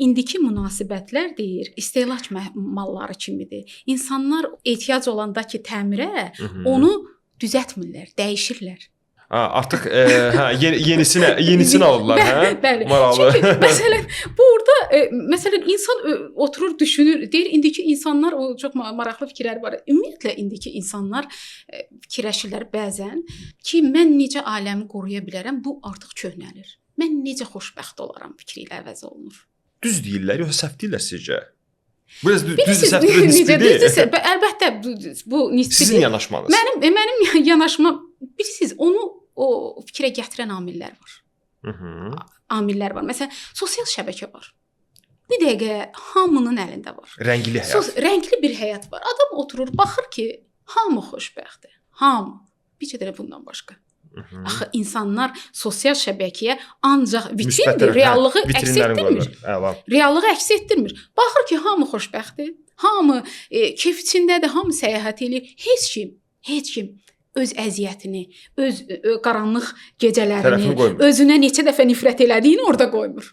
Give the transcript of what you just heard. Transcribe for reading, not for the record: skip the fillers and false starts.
indiki münasibətlər deyir, istehlak malları kimidir. İnsanlar ehtiyac olanda ki təmirə, onu düzəltmirlər, dəyişirlər. Artıq yenisini alırlar, hə? Bəli. Maraqlı. Çünki məsələn burada məsələn insan oturur, düşünür, deyir indiki insanlar o çox maraqlı fikirlər var. Ümumiyyətlə indiki insanlar fikirləşirlər bəzən ki, mən necə aləmi qoruya bilərəm? Bu artıq köhnəlir. Mən necə xoşbəxt olaram fikri ilə əvəz olunur. Düz deyirlər, yoxsa səhv deyirlər sizcə? Biraz düz səhv nisbidir. Əlbəttə bu nisbidir. Sizin yanaşmanız. Mənim yanaşmam, bilirsiniz, onu o fikrə gətirən amillər var. Amillər var. Məsələn, sosial şəbəkə var. Bir dəqiqə hamının əlində var. Rəngli həyat. Rəngli bir həyat var. Adam oturur, baxır ki, hamı xoşbəxtdir. Hamı. Bir də bundan başqa. Axı insanlar sosial şəbəkəyə ancaq vitrindir, reallığı əks etdirmir. Reallığı əks etdirmir. Baxır ki, hamı xoşbəxtdir. Hamı keyf içindədir, hamı səyahət edir. Heç kim öz əziyyətini, öz qaranlıq gecələrini, özünə neçə dəfə nifrət elədiyini orada qoymur.